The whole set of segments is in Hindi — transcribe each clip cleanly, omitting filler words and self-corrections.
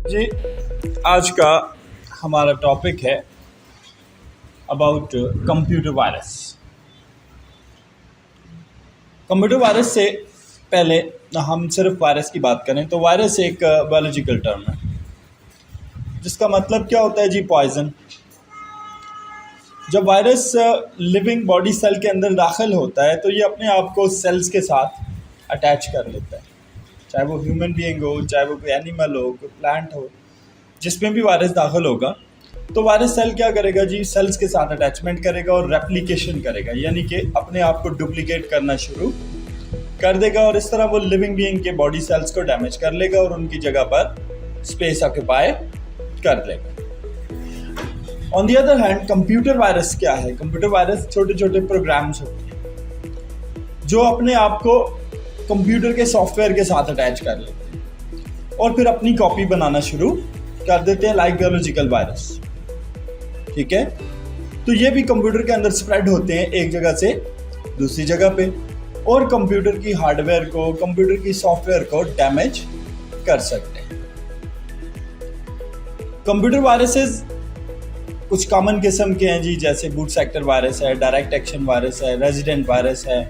जी, आज का हमारा टॉपिक है about computer virus. Computer virus से पहले हम सिर्फ वायरस की बात करें तो वायरस एक बायोलॉजिकल टर्म है जिसका मतलब क्या होता है जी, पॉइजन। जब वायरस लिविंग बॉडी सेल के अंदर दाखिल होता है तो ये अपने आप को सेल्स के साथ अटैच कर लेता है, चाहे वो ह्यूमन बीइंग हो, चाहे वो कोई एनिमल हो, कोई प्लांट हो, जिसमें भी वायरस दाखिल होगा तो वायरस सेल क्या करेगा जी, सेल्स के साथ अटैचमेंट करेगा और रेप्लिकेशन करेगा, यानी कि अपने आप को डुप्लीकेट करना शुरू कर देगा और इस तरह वो लिविंग बीइंग के बॉडी सेल्स को डैमेज कर लेगा और उनकी जगह पर स्पेस ऑक्यूपाई कर लेगा। On the other hand computer virus क्या है? कंप्यूटर वायरस छोटे छोटे प्रोग्राम्स होते हैं जो अपने आप को कंप्यूटर के सॉफ्टवेयर के साथ अटैच कर लेते हैं और फिर अपनी कॉपी बनाना शुरू कर देते हैं, लाइक बायोलॉजिकल वायरस। ठीक है, तो ये भी कंप्यूटर के अंदर स्प्रेड होते हैं एक जगह से दूसरी जगह पे और कंप्यूटर की हार्डवेयर को, कंप्यूटर की सॉफ्टवेयर को डैमेज कर सकते हैं। कंप्यूटर वायरसेस कुछ कॉमन किस्म के हैं जी, जैसे बूट सेक्टर वायरस है, डायरेक्ट एक्शन वायरस है, रेजिडेंट वायरस है,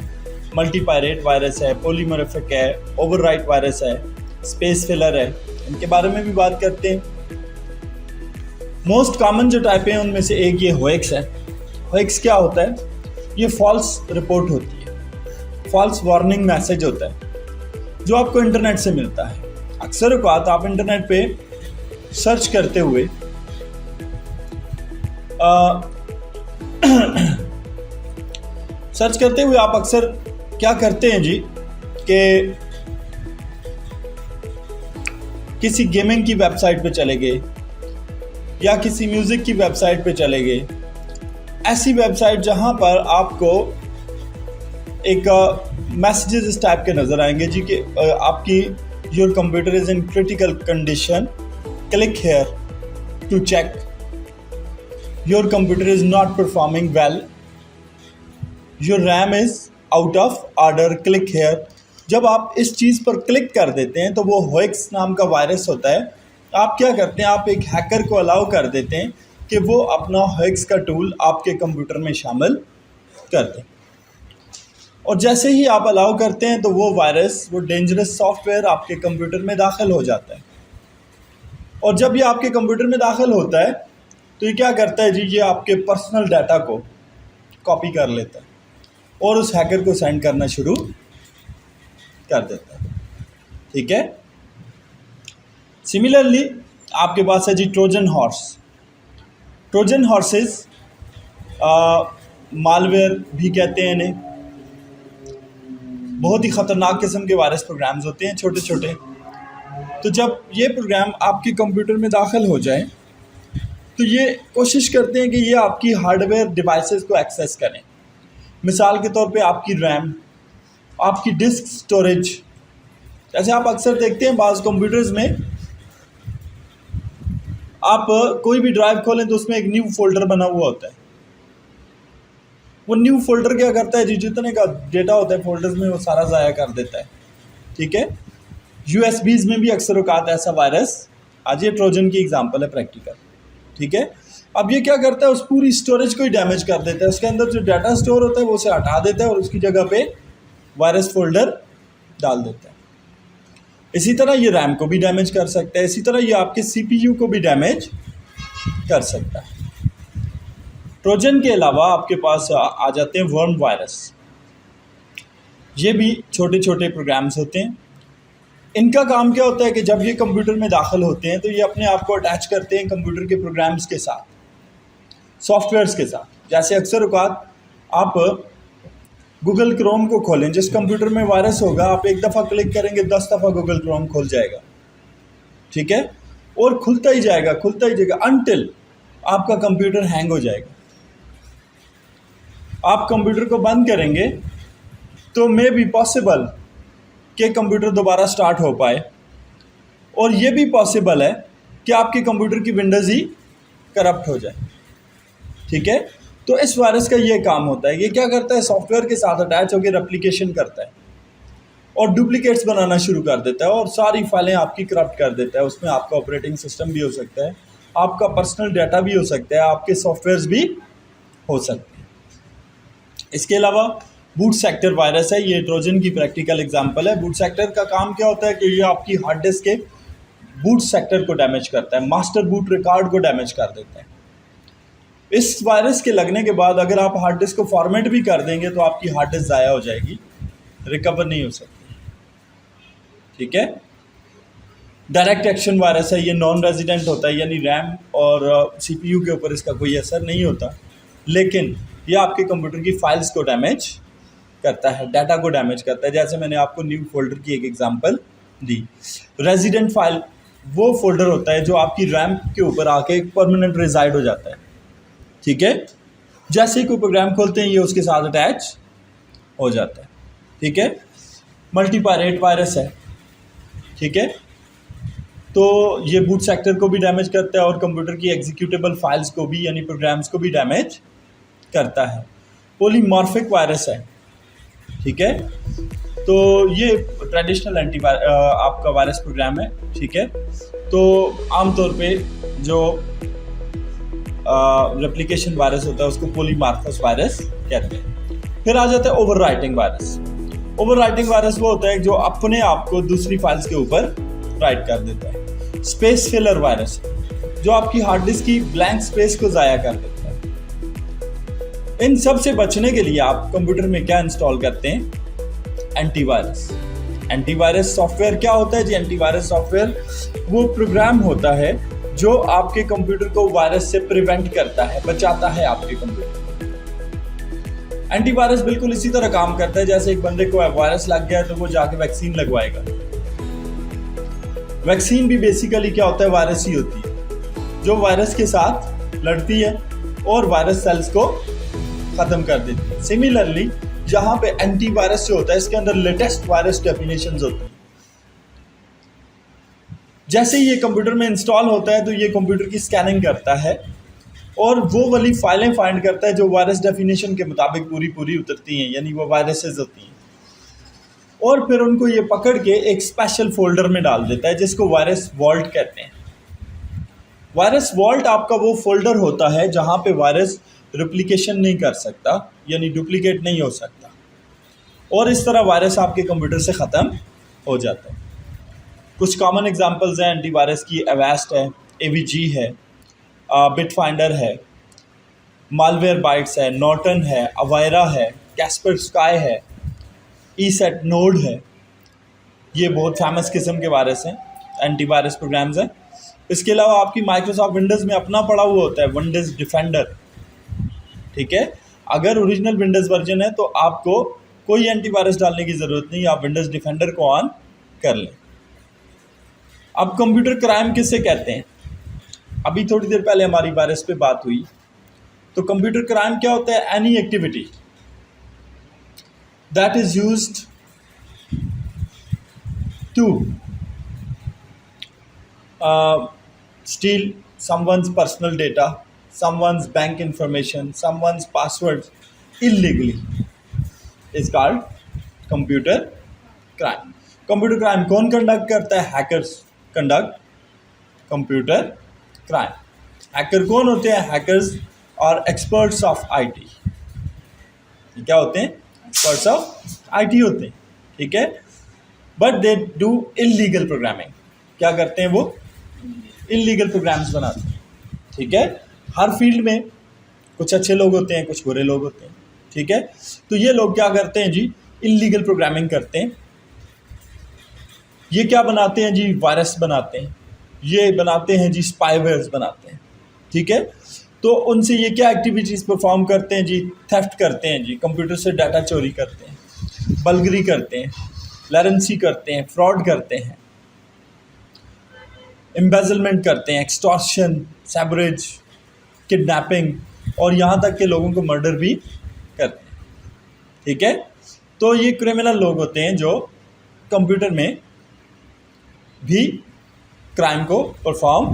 मल्टीपायरेट वायरस है, पॉलीमॉर्फिक है, ओवरराइट वायरस है, स्पेस फिलर है। इनके बारे में भी बात करते हैं। मोस्ट कॉमन जो टाइप है उनमें से एक ये होएक्स है। होएक्स क्या होता है? ये फॉल्स रिपोर्ट होती है, फॉल्स वार्निंग मैसेज होता है जो आपको इंटरनेट से मिलता है। अक्सर औक़ात आप इंटरनेट पे सर्च करते हुए आप अक्सर क्या करते हैं जी कि किसी गेमिंग की वेबसाइट पे चले गए या किसी म्यूजिक की वेबसाइट पे चले गए, ऐसी वेबसाइट जहां पर आपको एक मैसेजेस इस टाइप के नजर आएंगे जी कि आपकी your computer is in critical condition, click here to check, your computer is not performing well, your RAM is out of order, click here. जब आप इस चीज़ पर क्लिक कर देते हैं तो वो होएक्स नाम का वायरस होता है। आप क्या करते हैं, आप एक हैकर को अलाउ कर देते हैं कि वो अपना होएक्स का टूल आपके कंप्यूटर में शामिल कर दें और जैसे ही आप अलाउ करते हैं तो वो वायरस, वो डेंजरस सॉफ्टवेयर आपके कंप्यूटर में दाखिल हो जाता है। और जब ये आपके कंप्यूटर में दाखिल होता है तो ये क्या करता है जी, ये आपके पर्सनल डाटा को कॉपी कर लेता है और उस हैकर को सेंड करना शुरू कर देता है। ठीक है, सिमिलरली आपके पास है जी Trojan horse. Trojan horses malware भी कहते हैं इन्हें। बहुत ही ख़तरनाक किस्म के वायरस प्रोग्राम्स होते हैं छोटे छोटे। तो जब ये प्रोग्राम आपके कंप्यूटर में दाखिल हो जाए तो ये कोशिश करते हैं कि ये आपकी हार्डवेयर डिवाइसेस को एक्सेस करें। मिसाल के तौर पे आपकी रैम, आपकी डिस्क स्टोरेज। जैसे आप अक्सर देखते हैं बाज़ कंप्यूटर्स में आप कोई भी ड्राइव खोलें तो उसमें एक न्यू फोल्डर बना हुआ होता है। वो न्यू फोल्डर क्या करता है जी, जितने का डेटा होता है फोल्डर्स में वो सारा ज़ाया कर देता है। ठीक है, यूएसबीज़ में भी अक्सर औकात ऐसा वायरस, आज ये ट्रोजन की एग्जांपल है प्रैक्टिकल। ठीक है, अब ये क्या करता है, उस पूरी स्टोरेज को ही डैमेज कर देता है। उसके अंदर जो डाटा स्टोर होता है वो उसे हटा देता है और उसकी जगह पे वायरस फोल्डर डाल देता है। इसी तरह ये रैम को भी डैमेज कर सकता है, इसी तरह ये आपके सीपीयू को भी डैमेज कर सकता है। ट्रोजन के अलावा आपके पास आ जाते हैं वर्म वायरस। ये भी छोटे छोटे प्रोग्राम्स होते हैं। इनका काम क्या होता है कि जब ये कंप्यूटर में दाखिल होते हैं तो ये अपने आप को अटैच करते हैं कंप्यूटर के प्रोग्राम्स के साथ, सॉफ्टवेयर्स के साथ। जैसे अक्सर औकात आप गूगल क्रोम को खोलें, जिस कंप्यूटर में वायरस होगा आप एक दफ़ा क्लिक करेंगे 10 दफ़ा गूगल क्रोम खुल जाएगा। ठीक है, और खुलता ही जाएगा अनटिल आपका कंप्यूटर हैंग हो जाएगा। आप कंप्यूटर को बंद करेंगे तो मे बी पॉसिबल कि कंप्यूटर दोबारा स्टार्ट हो पाए, और ये भी पॉसिबल है कि आपके कंप्यूटर की विंडोज़ ही करप्ट हो जाए। ठीक है, तो इस वायरस का ये काम होता है, ये क्या करता है, सॉफ्टवेयर के साथ अटैच होकर रेप्लिकेशन करता है और डुप्लीकेट्स बनाना शुरू कर देता है और सारी फाइलें आपकी करप्ट कर देता है। उसमें आपका ऑपरेटिंग सिस्टम भी हो सकता है, आपका पर्सनल डाटा भी हो सकता है, आपके सॉफ्टवेयर्स भी हो सकते हैं। इसके अलावा बूट सेक्टर वायरस है, ये ट्रोजन की प्रैक्टिकल एग्जांपल है। बूट सेक्टर का काम क्या होता है कि ये आपकी हार्ड डिस्क के बूट सेक्टर को डैमेज करता है, मास्टर बूट रिकॉर्ड को डैमेज कर देता है। इस वायरस के लगने के बाद अगर आप हार्ड डिस्क को फॉर्मेट भी कर देंगे तो आपकी हार्ड डिस्क ज़ाया हो जाएगी, रिकवर नहीं हो सकती। ठीक है। डायरेक्ट एक्शन वायरस है, ये नॉन रेजिडेंट होता है, यानी रैम और सीपीयू के ऊपर इसका कोई असर नहीं होता, लेकिन ये आपके कंप्यूटर की फाइल्स को डैमेज करता है, डाटा को डैमेज करता है। जैसे मैंने आपको न्यू फोल्डर की एक एग्जांपल दी। रेजिडेंट फाइल वो फोल्डर होता है जो आपकी रैम के ऊपर आके परमानेंट रिजाइड हो जाता है। ठीक है। जैसे ही कोई प्रोग्राम खोलते हैं ये उसके साथ अटैच हो जाता है। ठीक है। मल्टीपायरेट वायरस है। ठीक है। तो ये बूट सेक्टर को भी डैमेज करता है और कंप्यूटर की एग्जीक्यूटेबल फाइल्स को भी, यानी प्रोग्राम्स को भी डैमेज करता है। पॉलीमॉर्फिक वायरस है। ठीक है। तो ये ट्रेडिशनल आपका वायरस प्रोग्राम है। ठीक है। तो आमतौर पे जो रेप्लिकेशन वायरस होता है उसको पॉलीमॉर्फस वायरस कहते हैं। फिर आ जाता है ओवरराइटिंग वायरस। ओवरराइटिंग वायरस वो होता है जो अपने आप को दूसरी फाइल्स के ऊपर राइट कर देता है। स्पेस फिलर वायरस जो आपकी हार्ड डिस्क की ब्लैंक स्पेस को ज़ाया कर देता है। इन सब से बचने के लिए आप कंप्यूटर में क्या इंस्टॉल करते हैं? एंटीवायरस। एंटीवायरस सॉफ्टवेयर क्या होता है जी? एंटीवायरस सॉफ्टवेयर वो प्रोग्राम होता है जो आपके कंप्यूटर को वायरस से प्रिवेंट करता है, बचाता है आपके कंप्यूटर। एंटीवायरस बिल्कुल इसी तरह काम करता है जैसे एक बंदे को वायरस लग गया है तो वो जाके वैक्सीन लगवाएगा। वैक्सीन भी बेसिकली क्या होता है? वायरस ही होती है जो वायरस के साथ लड़ती है और वायरस सेल्स को खत्म कर देती है। सिमिलरली जहां पे एंटीवायरस जो होता है इसके अंदर लेटेस्ट वायरस डेफिनेशंस होती हैं। जैसे ही ये कंप्यूटर में इंस्टॉल होता है तो ये कंप्यूटर की स्कैनिंग करता है और वो वाली फाइलें फाइंड करता है जो वायरस डेफिनेशन के मुताबिक पूरी उतरती हैं, यानी वो वायरसेस होती हैं, और फिर उनको ये पकड़ के एक स्पेशल फोल्डर में डाल देता है जिसको वायरस वॉल्ट कहते हैं। वायरस वॉल्ट आपका वो फोल्डर होता है जहां पे वायरस रेप्लिकेशन नहीं कर सकता, यानी डुप्लीकेट नहीं हो सकता, और इस तरह वायरस आपके कंप्यूटर से ख़त्म हो जाता है। कुछ कॉमन एग्जांपल्स हैं एंटीवायरस की। एवेस्ट है, एवीजी है, बिटफाइंडर है, मालवेयर बाइट्स है, नॉर्टन है, अवायरा है, कैस्परस्काई है, ईसेट नोड है। ये बहुत फेमस किस्म के वायरस हैं, एंटीवायरस प्रोग्राम्स हैं। इसके अलावा आपकी माइक्रोसॉफ्ट विंडोज़ में अपना पड़ा हुआ होता है विंडोज़ डिफेंडर। ठीक है। अगर ओरिजिनल विंडोज़ वर्जन है तो आपको कोई एंटीवायरस डालने की ज़रूरत नहीं, आप विंडोज़ डिफेंडर को ऑन कर लें। अब कंप्यूटर क्राइम किससे कहते हैं? अभी थोड़ी देर पहले हमारी वायरस पे बात हुई। तो कंप्यूटर क्राइम क्या होता है? Any activity that is used to steal someone's personal data, someone's bank information, someone's passwords illegally is called computer crime. Computer crime कौन कंडक्ट करता है? Hackers conduct computer crime. Hacker कौन होते हैं? हैकर्स और एक्सपर्ट्स ऑफ आईटी। क्या होते हैं? एक्सपर्ट्स ऑफ आईटी होते हैं। ठीक है। But they do illegal programming. क्या करते हैं? वो इलीगल प्रोग्राम्स बनाते हैं। ठीक है। हर फील्ड में कुछ अच्छे लोग होते हैं, कुछ बुरे लोग होते हैं। ठीक है। तो ये लोग क्या करते हैं जी? इलीगल प्रोग्रामिंग करते हैं। ये क्या बनाते हैं जी? वायरस बनाते हैं, ये बनाते हैं जी स्पाईवेयर्स बनाते हैं। ठीक है। तो उनसे ये क्या एक्टिविटीज़ परफॉर्म करते हैं जी? थेफ्ट करते हैं जी, कंप्यूटर से डाटा चोरी करते हैं, बल्गरी करते हैं, लरेंसी करते हैं, फ्रॉड करते हैं, एम्बेजलमेंट करते हैं, एक्सटॉर्शन, सैबरेज, किडनैपिंग, और यहाँ तक के लोगों को मर्डर भी करते हैं। ठीक है। तो ये क्रिमिनल लोग होते हैं जो कंप्यूटर में भी क्राइम को परफॉर्म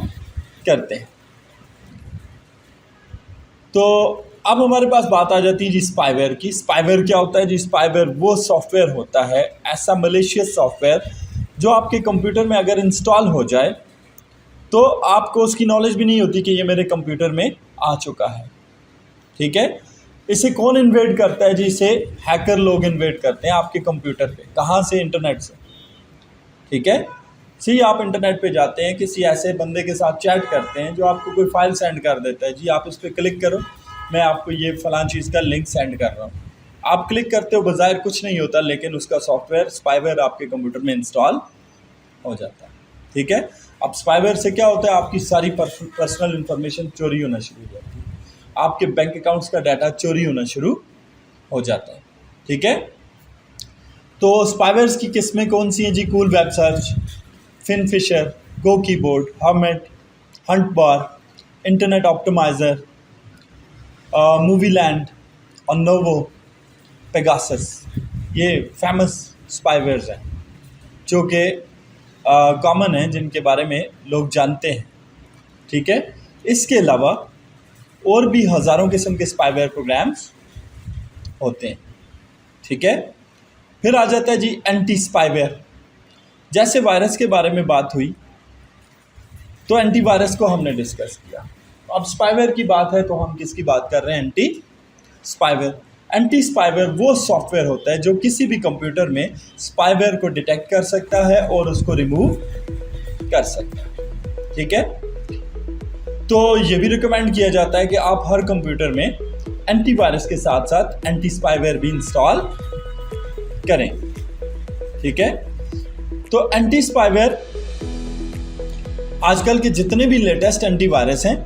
करते हैं। तो अब हमारे पास बात आ जाती है जी स्पाईवेयर की। स्पाईवेयर क्या होता है जी? स्पाईवेयर वो सॉफ्टवेयर होता है, ऐसा मलेशियस सॉफ्टवेयर जो आपके कंप्यूटर में अगर इंस्टॉल हो जाए तो आपको उसकी नॉलेज भी नहीं होती कि ये मेरे कंप्यूटर में आ चुका है। ठीक है, इसे कौन इन्वेड करता है जी? इसे हैकर लोग इन्वेड करते हैं आपके कंप्यूटर पे। कहाँ से? इंटरनेट से। ठीक है, सी आप इंटरनेट पे जाते हैं, किसी ऐसे बंदे के साथ चैट करते हैं जो आपको कोई फाइल सेंड कर देता है, जी आप उस पर क्लिक करो, मैं आपको ये फलां चीज़ का लिंक सेंड कर रहा हूँ। आप क्लिक करते हो, बज़ाहिर कुछ नहीं होता, लेकिन उसका सॉफ्टवेयर स्पाईवेयर आपके कंप्यूटर में इंस्टॉल हो जाता है। ठीक है, अब स्पाईवेयर से क्या होता है? आपकी सारी पर्सनल इंफॉर्मेशन चोरी होना शुरू हो जाती है, आपके बैंक अकाउंट्स का डाटा चोरी होना शुरू हो जाता है। ठीक है, तो स्पाईवेयर्स की किस्में कौन सी हैं जी? कूल वेब सर्च, फिनफिशर, गो कीबोर्ड, हर्मेट, हंट बार, इंटरनेट ऑप्टिमाइज़र, मूवी लैंड और नोवो, पेगासस, ये फेमस स्पाईवेयर्स हैं जो कि कॉमन हैं, जिनके बारे में लोग जानते हैं। ठीक है, इसके अलावा और भी हज़ारों किस्म के स्पाईवेयर प्रोग्राम्स होते हैं। ठीक है, फिर आ जाता है जी एंटी स्पाईवेयर। जैसे वायरस के बारे में बात हुई तो एंटीवायरस को हमने डिस्कस किया। अब स्पाईवेयर की बात है तो हम किसकी बात कर रहे हैं? Anti spyware. एंटी स्पाईवेयर वो सॉफ्टवेयर होता है जो किसी भी कंप्यूटर में स्पाईवेयर को डिटेक्ट कर सकता है और उसको रिमूव कर सकता है। ठीक है, तो ये भी रिकमेंड किया जाता है कि आप हर कंप्यूटर में एंटीवायरस के साथ साथ एंटी स्पाईवेयर भी इंस्टॉल करें। ठीक है, तो एंटी स्पाईवेयर आजकल के जितने भी लेटेस्ट एंटीवायरस हैं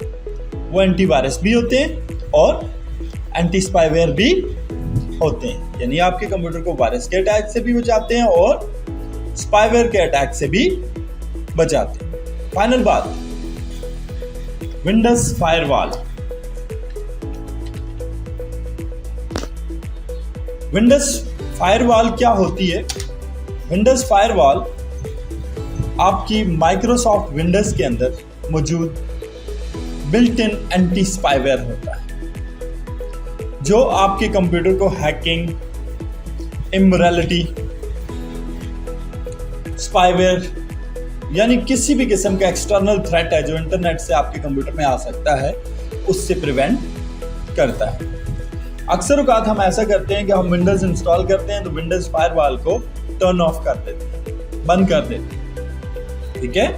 वो एंटीवायरस भी होते हैं और एंटी स्पाईवेयर भी होते हैं, यानी आपके कंप्यूटर को वायरस के अटैक से भी बचाते हैं और स्पाईवेयर के अटैक से भी बचाते हैं। फाइनल बात, विंडोज फायरवॉल। विंडोज फायरवॉल क्या होती है? विंडोज फायरवॉल आपकी माइक्रोसॉफ्ट विंडोज के अंदर मौजूद बिल्ट इन एंटी स्पाईवेयर होता है जो आपके कंप्यूटर को हैकिंग, इमोरलिटी, स्पाईवेयर यानी किसी भी किस्म का एक्सटर्नल थ्रेट है जो इंटरनेट से आपके कंप्यूटर में आ सकता है, उससे प्रिवेंट करता है। अक्सर औकात हम ऐसा करते हैं कि हम विंडोज इंस्टॉल करते हैं तो विंडोज फायरवॉल को टर्न ऑफ कर देते हैं, बंद कर देते हैं। ठीक है,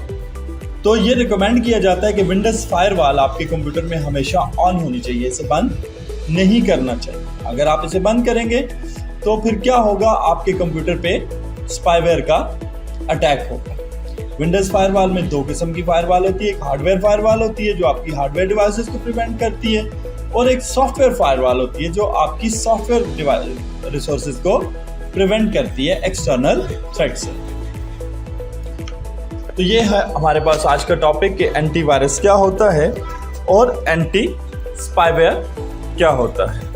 तो ये रिकमेंड किया जाता है कि विंडोज फायरवॉल आपके कंप्यूटर में हमेशा ऑन होनी चाहिए, इसे बंद नहीं करना चाहिए। अगर आप इसे बंद करेंगे तो फिर क्या होगा? आपके कंप्यूटर पे स्पाईवेयर का अटैक होगा। विंडोज फायरवॉल में दो किस्म की फायरवॉल होती है, एक हार्डवेयर फायरवॉल होती है जो आपकी हार्डवेयर डिवाइसेस को प्रिवेंट करती है और एक सॉफ्टवेयर फायरवॉल होती है जो आपकी सॉफ्टवेयर रिसोर्सेज को प्रिवेंट करती है एक्सटर्नल थ्रेट से। तो ये है हमारे पास आज का टॉपिक कि एंटीवायरस क्या होता है और एंटी स्पाईवेयर क्या होता है।